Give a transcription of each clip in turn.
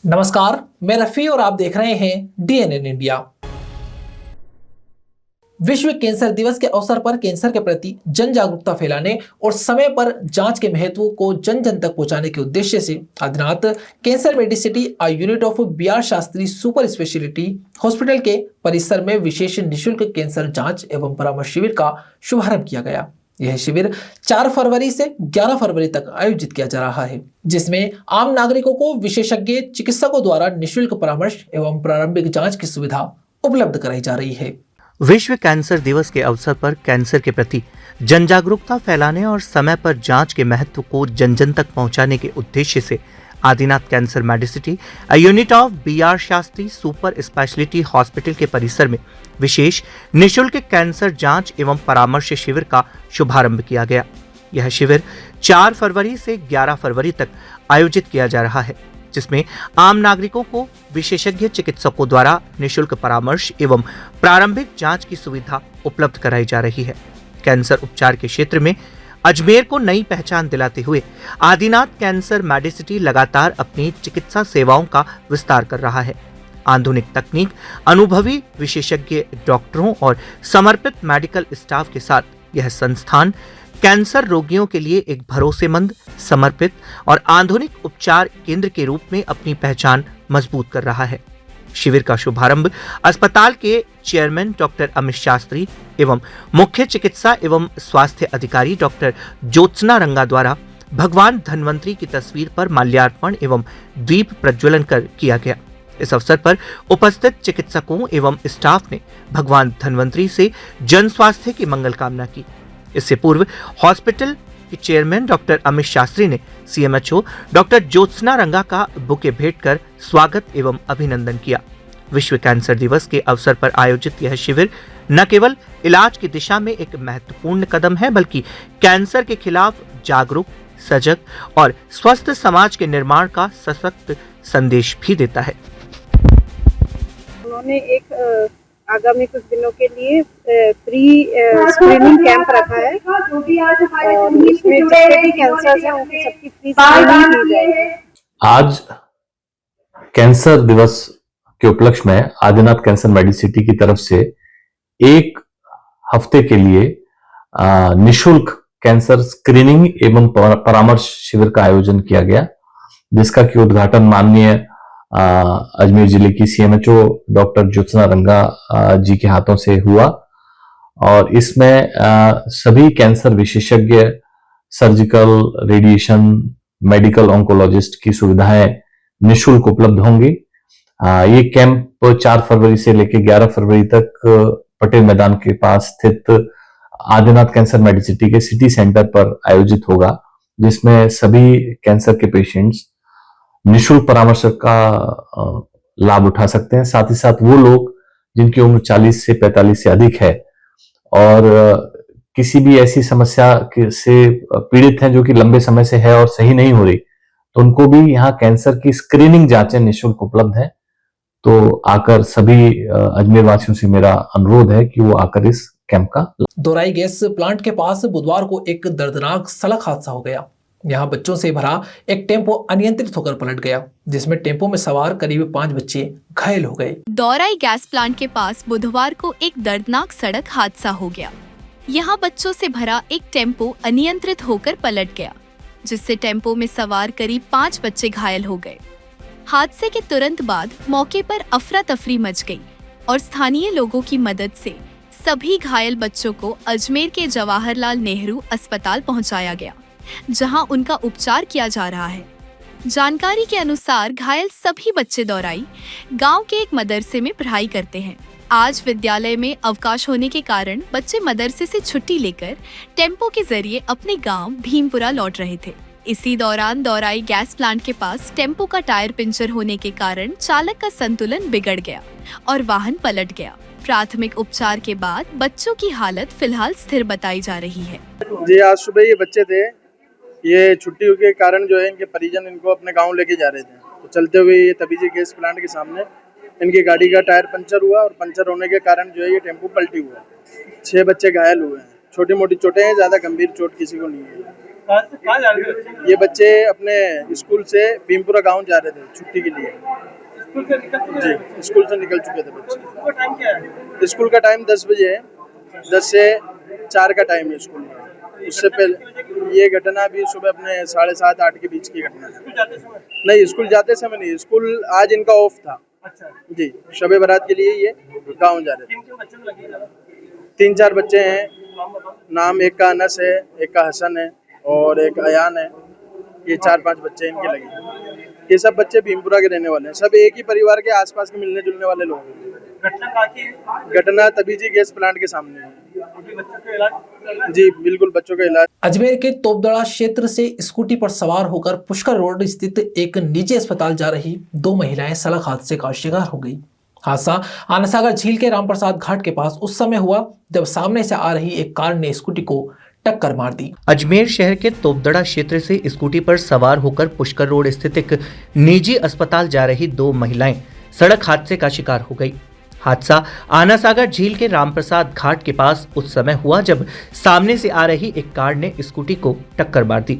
नमस्कार, मैं रफी और आप देख रहे हैं डीएनएन इंडिया। विश्व कैंसर दिवस के अवसर पर कैंसर के प्रति जन जागरूकता फैलाने और समय पर जांच के महत्व को जन जन तक पहुंचाने के उद्देश्य से Adinath cancer medicity unit of B R. Shastri super speciality hospital के परिसर में विशेष निःशुल्क कैंसर जांच एवं परामर्श शिविर का शुभारंभ किया गया। यह शिविर 4 फरवरी से 11 फरवरी तक आयोजित किया जा रहा है, जिसमें आम नागरिकों को विशेषज्ञ चिकित्सकों द्वारा निःशुल्क परामर्श एवं प्रारंभिक जांच की सुविधा उपलब्ध कराई जा रही है। विश्व कैंसर दिवस के अवसर पर कैंसर के प्रति जन जागरूकता फैलाने और समय पर जांच के महत्व को जन जन तक पहुंचाने के उद्देश्य से Adinath cancer medicity unit of B R. Shastri super speciality hospital के परिसर में विशेष निःशुल्क कैंसर जांच एवं परामर्श शिविर का शुभारंभ किया गया। यह शिविर 4 फरवरी से 11 फरवरी तक आयोजित किया जा रहा है, जिसमें आम नागरिकों को विशेषज्ञ चिकित्सकों द्वारा निःशुल्क परामर्श एवं प्रारंभिक जांच की सुविधा उपलब्ध कराई जा रही है। कैंसर उपचार के क्षेत्र में अजमेर को नई पहचान दिलाते हुए आदिनाथ कैंसर मेडिसिटी लगातार अपनी चिकित्सा सेवाओं का विस्तार कर रहा है। आधुनिक तकनीक, अनुभवी विशेषज्ञ डॉक्टरों और समर्पित मेडिकल स्टाफ के साथ यह संस्थान कैंसर रोगियों के लिए एक भरोसेमंद, समर्पित और आधुनिक उपचार केंद्र के रूप में अपनी पहचान मजबूत कर रहा है। शिविर का शुभारंभ अस्पताल के चेयरमैन डॉक्टर अमित शास्त्री एवं मुख्य चिकित्सा एवं स्वास्थ्य अधिकारी डॉक्टर ज्योत्सना रंगा द्वारा भगवान धन्वंतरी की तस्वीर पर माल्यार्पण एवं दीप प्रज्वलन कर किया गया। इस अवसर पर उपस्थित चिकित्सकों एवं स्टाफ ने भगवान धन्वंतरी से जन स्वास्थ्य की मंगल कामना की। इससे पूर्व हॉस्पिटल के चेयरमैन डॉक्टर अमित शास्त्री ने सीएमएचओ डॉक्टर ज्योत्सना रंगा का बुके भेंट कर स्वागत एवं अभिनंदन किया। विश्व कैंसर दिवस के अवसर पर आयोजित यह शिविर न केवल इलाज की दिशा में एक महत्वपूर्ण कदम है, बल्कि कैंसर के खिलाफ जागरूक, सजग और स्वस्थ समाज के निर्माण का सशक्त संदेश भी देता है। उन्होंने एक आगामी कुछ दिनों के लिए फ्री स्क्रीनिंग कैंप रखा है और इसमें जितने भी कैंसर हैं उनकी सबकी फ्री स्क्रीनिंग की जाएगी। आज कैंसर दिवस के उपलक्ष्य में आदिनाथ कैंसर मेडिसिटी की तरफ से एक हफ्ते के लिए निःशुल्क कैंसर स्क्रीनिंग एवं परामर्श शिविर का आयोजन किया गया, जिसका की उद्घाटन माननीय अजमेर जिले की सीएमएचओ डॉक्टर ज्योत्सना रंगा जी के हाथों से हुआ और इसमें सभी कैंसर विशेषज्ञ, सर्जिकल, रेडिएशन, मेडिकल ऑन्कोलॉजिस्ट की सुविधाएं निःशुल्क उपलब्ध होंगी। ये कैंप 4 फरवरी से लेकर 11 फरवरी तक पटेल मैदान के पास स्थित आदिनाथ कैंसर मेडिसिटी के सिटी सेंटर पर आयोजित होगा, जिसमें सभी कैंसर के पेशेंट्स निःशुल्क परामर्श का लाभ उठा सकते हैं। साथ ही साथ वो लोग जिनकी उम्र 40 से 45 से अधिक है और किसी भी ऐसी समस्या से पीड़ित हैं जो कि लंबे समय से है और सही नहीं हो रही, तो उनको भी यहाँ कैंसर की स्क्रीनिंग जांचें निःशुल्क उपलब्ध है। तो आकर सभी अजमेर वासियों से मेरा अनुरोध है कि वो आकर इस कैंप का। दोराई गैस प्लांट के पास बुधवार को एक दर्दनाक सड़क हादसा हो गया। यहाँ बच्चों से भरा एक टेम्पो अनियंत्रित होकर पलट गया, जिसमें टेम्पो में सवार करीब 5 बच्चे घायल हो गए। दोराई गैस प्लांट के पास बुधवार को एक दर्दनाक सड़क हादसा हो गया। यहाँ बच्चों से भरा एक टेम्पो अनियंत्रित होकर पलट गया, जिससे टेम्पो में सवार करीब 5 बच्चे घायल हो गए। हादसे के तुरंत बाद मौके पर अफरा तफरी मच गई और स्थानीय लोगों की मदद से सभी घायल बच्चों को अजमेर के जवाहरलाल नेहरू अस्पताल पहुंचाया गया, जहां उनका उपचार किया जा रहा है। जानकारी के अनुसार घायल सभी बच्चे दोराई गांव के एक मदरसे में पढ़ाई करते हैं। आज विद्यालय में अवकाश होने के कारण बच्चे मदरसे से छुट्टी लेकर टेम्पो के जरिए अपने गांव भीमपुरा लौट रहे थे। इसी दौरान दोराई गैस प्लांट के पास टेम्पो का टायर पंचर होने के कारण चालक का संतुलन बिगड़ गया और वाहन पलट गया। प्राथमिक उपचार के बाद बच्चों की हालत फिलहाल स्थिर बताई जा रही है। जी, आज सुबह ये बच्चे थे, ये छुट्टी के कारण जो है इनके परिजन इनको अपने गांव लेके जा रहे थे, तो चलते हुए ये तबीजी गैस प्लांट के सामने इनकी गाड़ी का टायर पंचर हुआ और पंचर होने के कारण जो है ये टेम्पो पलटी हुआ। 6 बच्चे घायल हुए हैं, छोटी मोटी चोटें हैं, ज़्यादा गंभीर चोट किसी को नहीं है। कहाँ जा रहे थे? ये बच्चे अपने स्कूल से भीमपुरा गांव जा रहे थे छुट्टी के लिए। स्कूल से निकल चुके जी, थे? स्कूल से निकल चुके थे बच्चे। स्कूल का टाइम क्या है? स्कूल का टाइम 10 बजे है, 10 से 4 का टाइम है स्कूल का। उससे पहले ये घटना भी सुबह अपने 7:30-8 के बीच की घटना है। स्कूल जाते समय? नहीं, स्कूल जाते समय नहीं, स्कूल आज इनका ऑफ था अच्छा, जी, शबे बारात के लिए ये गाँव जा रहे थे। किन किन बच्चों को लगी है? 3-4 बच्चे हैं, नाम बताओ। नाम एक का अनस है, एक का हसन है और एक अयान है। ये 4-5 बच्चे इनके लगे। ये सब बच्चे भीमपुरा के रहने वाले हैं, सब एक ही परिवार के आसपास के मिलने जुलने वाले लोग हैं। घटना कहाँ की है? घटना तबीजी गैस प्लांट के सामने है। अभी बच्चों का इलाज चल रहा है? जी बिल्कुल, बच्चों का इलाज। अजमेर के तोपदड़ा क्षेत्र से स्कूटी पर सवार होकर पुष्कर रोड स्थित एक निजी अस्पताल जा रही 2 महिलाएं सड़क हादसे का शिकार हो गई। हादसा आनासागर झील के रामप्रसाद घाट के पास उस समय हुआ जब सामने से आ रही एक कार ने स्कूटी को टक्कर मार दी। अजमेर शहर के तोपदड़ा क्षेत्र से स्कूटी पर सवार होकर पुष्कर रोड स्थित एक निजी अस्पताल जा रही 2 महिलाएं सड़क हादसे का शिकार हो गई। हादसा आनासागर झील के रामप्रसाद घाट के पास उस समय हुआ जब सामने से आ रही एक कार ने स्कूटी को टक्कर मार दी।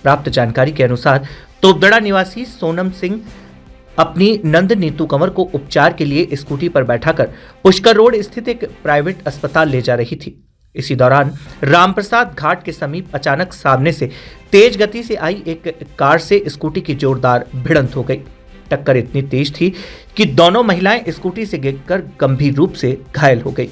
प्राप्त जानकारी के अनुसार तोपदड़ा निवासी सोनम सिंह अपनी नंद नीतू कंवर को उपचार के लिए स्कूटी पर बैठाकर पुष्कर रोड स्थित एक प्राइवेट अस्पताल ले जा रही थी। इसी दौरान रामप्रसाद घाट के समीप अचानक सामने से तेज गति से आई एक कार से स्कूटी की जोरदार भिड़ंत हो गई। टक्कर इतनी तेज थी कि दोनों महिलाएं स्कूटी से गिरकर गंभीर रूप से घायल हो गई।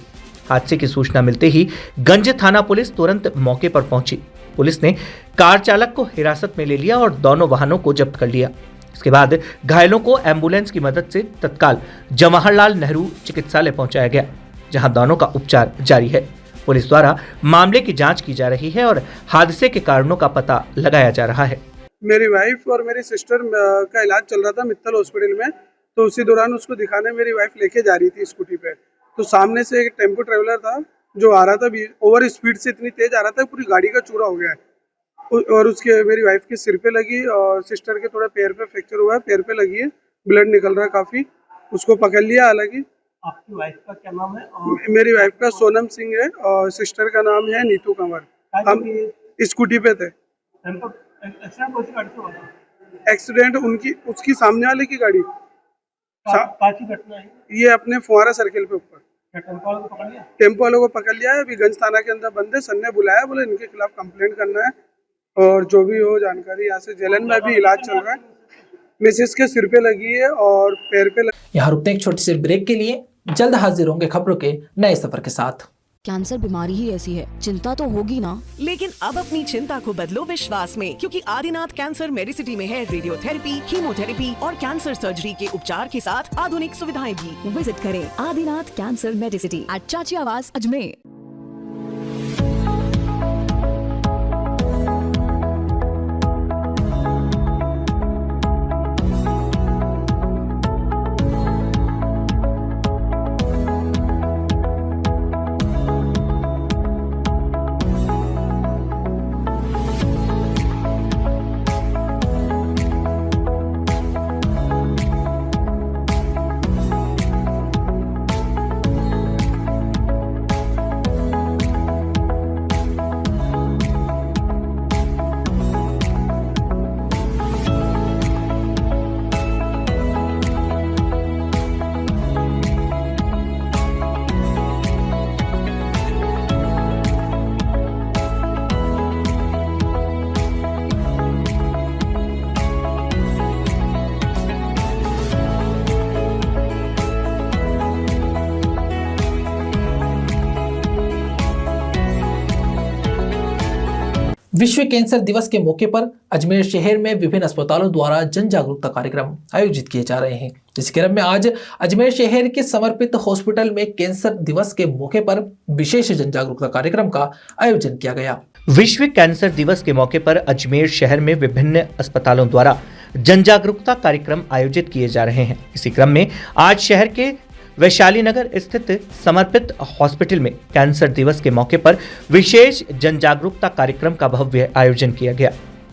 हादसे की सूचना मिलते ही गंज थाना पुलिस तुरंत मौके पर पहुंची। पुलिस ने कार चालक को हिरासत में ले लिया और दोनों वाहनों को जब्त कर लिया। इसके बाद घायलों को एम्बुलेंस की मदद से तत्काल जवाहरलाल नेहरू चिकित्सालय पहुंचाया गया, जहां दोनों का उपचार जारी है। पुलिस द्वारा मामले की जांच की जा रही है और हादसे के कारणों का पता लगाया जा रहा है। मेरी वाइफ और मेरी सिस्टर का इलाज चल रहा था मित्तल हॉस्पिटल में, तो उसी दौरान उसको दिखाने मेरी वाइफ लेके जा रही थी स्कूटी पे, तो सामने से एक टेम्पो ट्रेवलर था जो आ रहा था, ओवर स्पीड से इतनी तेज आ रहा था पूरी गाड़ी का चूरा हो गया है और उसके मेरी वाइफ के सिर पे लगी और सिस्टर के थोड़ा पैर पे फ्रैक्चर हुआ है, पैर पे लगी है, ब्लड निकल रहा है काफ़ी। उसको पकड़ लिया। हालांकि आपकी वाइफ का क्या नाम है? और मेरी वाइफ का सोनम सिंह है और सिस्टर का नाम है नीतू कंवर। हम स्कूटी पे थे। एक्सीडेंट कौन सी गाड़ी से हुआ था? एक्सीडेंट उसकी सामने वाले की गाड़ी, कहाँ की घटना है? ये अपने फुहारा सर्किल पे ऊपर। क्या टेम्पो वालों को पकड़ लिया? टेम्पो वालों को पकड़ लिया है। अभी गंज थाना के अंदर बंदे सर ने बुलाया, बोले इनके खिलाफ कंप्लेंट करना है और जो भी हो जानकारी यहाँ से। जेलन में भी इलाज चल रहा है। मिसेस के सिर पे लगी है और पैर पे लगी। यहाँ रुकते हैं एक छोटी सी ब्रेक के लिए, जल्द हाजिर होंगे खबरों के नए सफर के साथ। कैंसर बीमारी ही ऐसी है, चिंता तो होगी ना। लेकिन अब अपनी चिंता को बदलो विश्वास में, क्योंकि आदिनाथ कैंसर मेडिसिटी में है रेडियोथेरेपी, कीमोथेरेपी और कैंसर सर्जरी के उपचार के साथ आधुनिक सुविधाएं भी। विजिट करें आदिनाथ कैंसर मेडिसिटी एट चाची आवास अजमेर। विश्व कैंसर दिवस के मौके पर अजमेर शहर में विभिन्न अस्पतालों द्वारा जन जागरूकता कार्यक्रम आयोजित किए जा रहे हैं। इस क्रम में आज अजमेर शहर के समर्पित हॉस्पिटल में कैंसर दिवस के मौके पर विशेष जन जागरूकता कार्यक्रम का आयोजन किया गया। विश्व कैंसर दिवस के मौके पर अजमेर शहर में विभिन्न अस्पतालों द्वारा जन जागरूकता कार्यक्रम आयोजित किए जा रहे हैं। इसी क्रम में आज शहर के वैशाली नगर स्थित समर्पित हॉस्पिटल में कैंसर दिवस के मौके पर विशेष जन जागरूकता कार्यक्रम का भव्य आयोजन किया गया।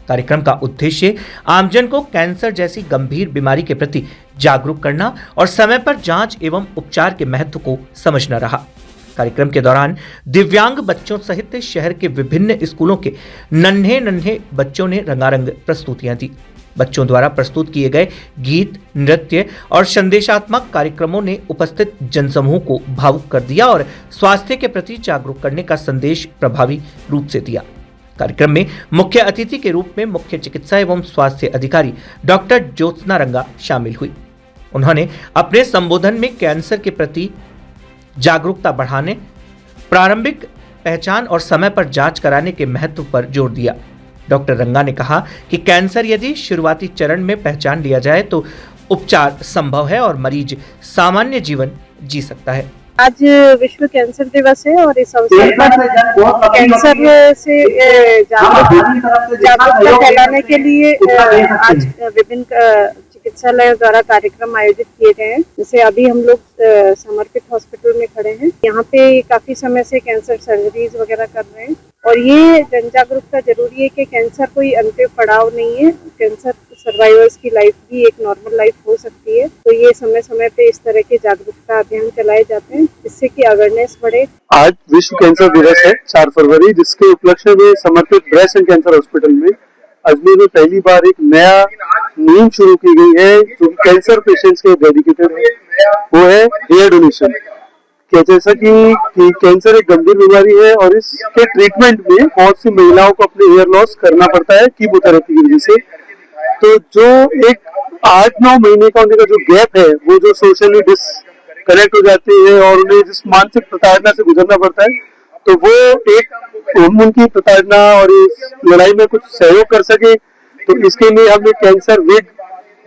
कार्यक्रम का उद्देश्य आमजन को कैंसर जैसी गंभीर बीमारी के प्रति जागरूक करना और समय पर जांच एवं उपचार के महत्व को समझना रहा। कार्यक्रम के दौरान दिव्यांग बच्चों सहित शहर के विभिन्न स्कूलों के नन्हे बच्चों ने रंगारंग प्रस्तुतियां दी। बच्चों द्वारा प्रस्तुत किए गए गीत, नृत्य और संदेशात्मक कार्यक्रमों ने उपस्थित जनसमूह को भावुक कर दिया और स्वास्थ्य के प्रति जागरूक करने का संदेश प्रभावी रूप से दिया। कार्यक्रम में मुख्य अतिथि के रूप में मुख्य चिकित्सा एवं स्वास्थ्य अधिकारी डॉक्टर ज्योत्सना रंगा शामिल हुई। उन्होंने अपने संबोधन में कैंसर के प्रति जागरूकता बढ़ाने, प्रारंभिक पहचान और समय पर जांच कराने के महत्व पर जोर दिया। डॉक्टर रंगा ने कहा कि कैंसर यदि शुरुआती चरण में पहचान लिया जाए तो उपचार संभव है और मरीज सामान्य जीवन जी सकता है। आज विश्व कैंसर दिवस है और इस अवसर पर कैंसर से जागरूकता फैलाने के लिए आज विभिन्न चिकित्सालयों द्वारा कार्यक्रम आयोजित किए गए हैं। जैसे अभी हम लोग समर्पित हॉस्पिटल में खड़े हैं, यहाँ पे काफी समय से कैंसर सर्जरीज वगैरह कर रहे हैं और ये जन जागरूकता जरूरी है कि कैंसर कोई अंतिम पड़ाव नहीं है। कैंसर सर्वाइवर्स की लाइफ भी एक नॉर्मल लाइफ हो सकती है, तो ये समय समय पे इस तरह के जागरूकता अभियान चलाए जाते हैं जिससे कि अवेयरनेस बढ़े। आज विश्व कैंसर दिवस है 4 फरवरी, जिसके उपलक्ष्य में समर्पित ब्रेस्ट एंड कैंसर हॉस्पिटल में अजमेर में पहली बार एक नया मुहिम शुरू की गई है जो कैंसर पेशेंट्स के डेडिकेटेड है, वो है हेयर डोनेशन। जैसा कि कैंसर एक गंभीर बीमारी है और इसके ट्रीटमेंट में बहुत सी महिलाओं को अपने हेयर लॉस करना पड़ता है कीमोथेरेपी की वजह से। तो जो एक 8-9 महीने का उनका जो गैप है, वो जो सोशली डिस्कनेक्ट हो जाते हैं और उन्हें जिस मानसिक प्रताड़ना से गुजरना पड़ता है, तो वो एक उनकी प्रताड़ना और इस लड़ाई में कुछ सहयोग कर सके, तो इसके लिए हम एक कैंसर विग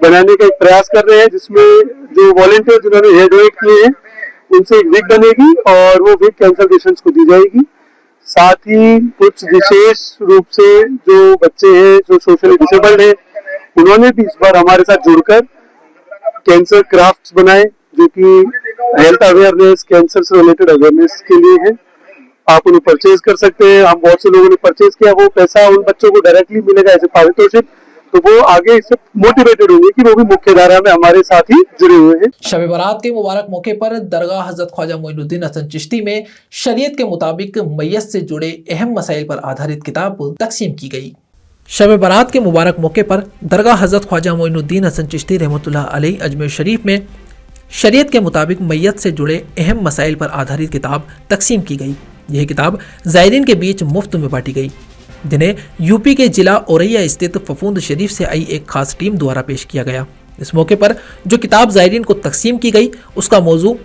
बनाने का एक प्रयास कर रहे हैं, जिसमें जो वॉलंटियर जिन्होंने हेयर डोनेट किए हैं उनसे एक विग बनेगी और वो विग कैंसर पेशेंट्स को दी जाएगी। साथ ही कुछ विशेष रूप से जो बच्चे हैं जो सोशली डिसेबल्ड हैं, उन्होंने भी इस बार हमारे साथ जुड़कर कैंसर क्राफ्ट्स बनाए जो कि हेल्थ अवेयरनेस, कैंसर से रिलेटेड अवेयरनेस के लिए है। आप उन्हें परचेज कर सकते हैं। हम बहुत से लोगों ने परचेज किया, वो पैसा उन बच्चों को डायरेक्टली मिलेगा एज ए पारितोषिक, तो वो आगे इससे मोटिवेटेड होंगे कि वो भी मुख्य धारा में हमारे साथ ही जुड़े हुए हैं। शब बारात के मुबारक मौके पर दरगाह हजरत ख्वाजा मोइनुद्दीन हसन चिश्ती में शरीयत के मुताबिक मैयत से जुड़े अहम मसाइल पर आधारित किताब तकसीम की गई। शब बारात के मुबारक मौके पर दरगाह हजरत ख्वाजा मोइनुद्दीन हसन चिश्ती रहमतुल्लाह अलैह अजमेर शरीफ में शरीयत के मुताबिक मैयत से जुड़े अहम मसाइल पर आधारित किताब तकसीम की गई। यह किताब ज़ायरीन के बीच मुफ्त में बांटी गई, जिन्हें यूपी के जिला औरैया स्थित फफूंद शरीफ से आई एक खास टीम द्वारा पेश किया गया। इस मौके पर जो किताब ज़ायरीन को तकसीम की गई उसका मौजू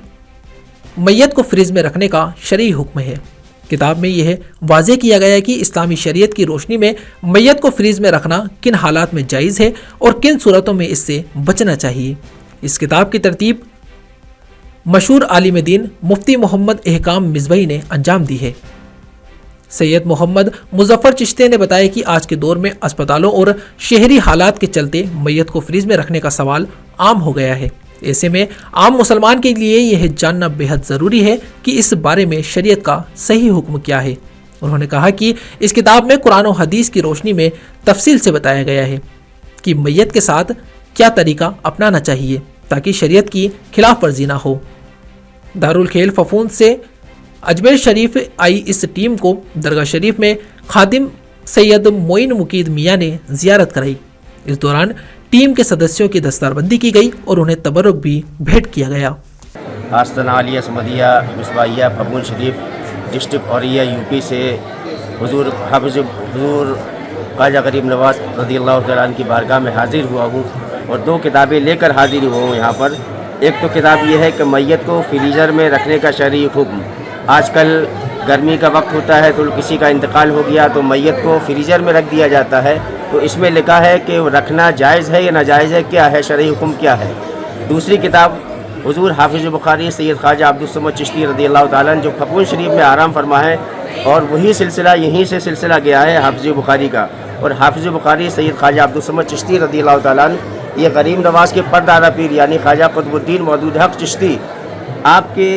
मैयत को फ्रिज में रखने का शरई हुक्म है। किताब में यह वाज़ेह किया गया है कि इस्लामी शरीयत की रोशनी में मैयत को फ्रिज में रखना किन हालात में जायज़ है और किन सूरतों में इससे बचना चाहिए। इस किताब की तरतीब मशहूर आलिम दीन मुफ्ती मोहम्मद एहकाम मिज़बई ने अंजाम दी है। सैयद मोहम्मद मुजफ्फर चिश्ती ने बताया कि आज के दौर में अस्पतालों और शहरी हालात के चलते मैयत को फ्रिज में रखने का सवाल आम हो गया है। ऐसे में आम मुसलमान के लिए यह जानना बेहद ज़रूरी है कि इस बारे में शरीयत का सही हुक्म क्या है। उन्होंने कहा कि इस किताब में कुरान और हदीस की रोशनी में तफसील से बताया गया है कि मैयत के साथ क्या तरीका अपनाना चाहिए ताकि शरीयत की खिलाफ वर्जी ना हो। दारुल खेल फफूंद से अजमेर शरीफ आई इस टीम को दरगाह शरीफ में खादिम सैयद मोइन मुकीद मियाँ ने जियारत कराई। इस दौरान टीम के सदस्यों की दस्तारबंदी की गई और उन्हें तबरुक भी भेंट किया गया। आस्ताना आलिया समदिया मिसबाहिया फफूंद शरीफ डिस्ट्रिक्ट औरैया यूपी से हुजूर हाफिज़ हुजूर ख्वाजा गरीब नवाज रज़ियल्लाहु तआला अन्हु की बारगाह में हाजिर हुआ हूँ और 2 किताबें लेकर हाजिर हुआ हूँ यहाँ पर। एक तो किताब ये है कि मैयत को फ्रीज़र में रखने का शरई हुक्म। आजकल गर्मी का वक्त होता है तो किसी का इंतकाल हो गया तो मैयत को फ्रीज़र में रख दिया जाता है, तो इसमें लिखा है कि रखना जायज़ है या नाजायज़ है, क्या है शरई हुक्म क्या है। दूसरी किताब हुजूर हाफिज़ बुखारी सैयद ख्वाजा अब्दुल समद चिश्ती रज़ियल्लाहु तआला अन्हु जो फफूंद शरीफ में आराम फरमा है और वही सिलसिला यहीं से सिलसिला गया है हाफिज़ बुखारी का। और हाफिज़ बुखारी सैयद ख्वाजा अब्दुल समद चिश्ती रज़ियल्लाहु तआला अन्हु ये गरीब नवाज़ के परदादा पीर यानी ख्वाजा कुतुबुद्दीन मौदूद हक़ चिश्ती आपके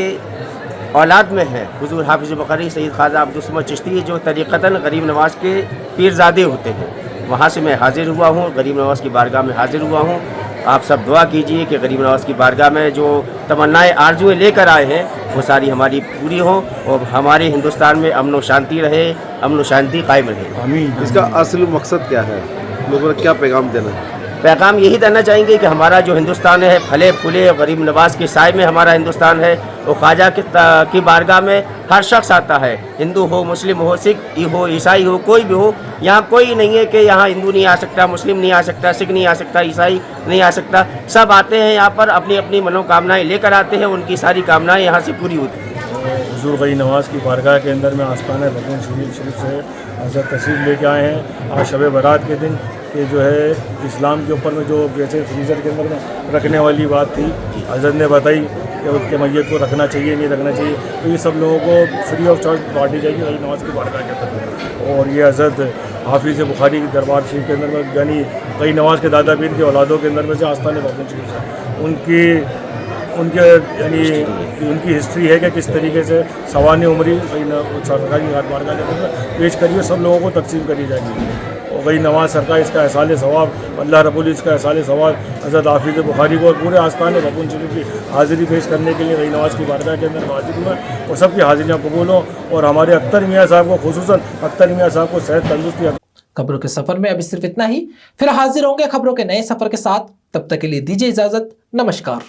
औलाद में है। हुजूर हाफिज़ बुखारी सैयद ख्वाजा अब्दुल समद चिश्ती जो तरीक़तन गरीब नवाज़ के पीरज़ादे होते हैं, वहाँ से मैं हाजिर हुआ हूँ, गरीब नवाज़ की बारगाह में हाजिर हुआ हूँ आप सब दुआ कीजिए कि गरीब नवाज की बारगाह में जो तमन्नाएं आरजुएं लेकर आए हैं वो सारी हमारी पूरी हों और हमारे हिंदुस्तान में अमन व शांति रहे, अमन व शांति कायम रहे। इसका असल मकसद क्या है, लोगों को क्या पैगाम देना है? पैगाम यही देना चाहेंगे कि हमारा जो हिंदुस्तान है फले फूले और गरीब नवाज के साय में हमारा हिंदुस्तान है। वो ख्वाजा की बारगाह में हर शख्स आता है, हिंदू हो, मुस्लिम हो, सिख हो, ईसाई हो, कोई भी हो। यहाँ कोई नहीं है कि यहाँ हिंदू नहीं आ सकता, मुस्लिम नहीं आ सकता, सिख नहीं आ सकता, ईसाई नहीं आ सकता। सब आते हैं यहाँ पर अपनी अपनी मनोकामनाएं लेकर आते हैं, उनकी सारी कामनाएं यहाँ से पूरी होती हैं। हुजूर गरीब नवाज की बारगाह के अंदर में आस्ताना बतून शरीफ से हज़रत तशरीफ़ लेके आए हैं। आज शब बारात के दिन कि जो है इस्लाम के ऊपर में जो जैसे फ्रीज़र के अंदर में रखने वाली बात थी, हज़रत ने बताई कि उनके मैयत को रखना चाहिए नहीं रखना चाहिए, तो ये सब लोगों को फ्री ऑफ चार्ज बांटी जाएगी गरीब नवाज की बारगाह के अंदर। और ये हज़रत हाफिज़ बुखारी की दरबार शरीफ के अंदर में यानी गरीब नवाज के दादा पीर के औलादों के अंदर में से आस्ताना बतून शरीफ से उनके यानी उनकी हिस्ट्री है कि किस तरीके से सवाने उमरी सरकारी बारगाह के अंदर पेश करिए, सब लोगों को तकसीम करी जाएगी। और गरीब नवाज सरकार इसका एहसाल सवाब अल्लाह रब्बुल इज़्ज़त का एहसाल सवाब हज़रत हाफिज़ बुखारी को और पूरे आस्ताने बतून शरीफ की हाज़िरी पेश करने के लिए गरीब नवाज की बारगाह के अंदर हाजिर हुआ और सबकी हाजिरियाँ कबूल हों और हमारे अख्तर मियाँ साहब को खुसूसन अख्तर मियाँ साहब को सेहत तंदुरुस्ती। खबरों के सफर में अभी सिर्फ इतना ही, फिर हाजिर होंगे खबरों के नए सफर के साथ। तब तक के लिए दीजिए इजाजत, नमस्कार।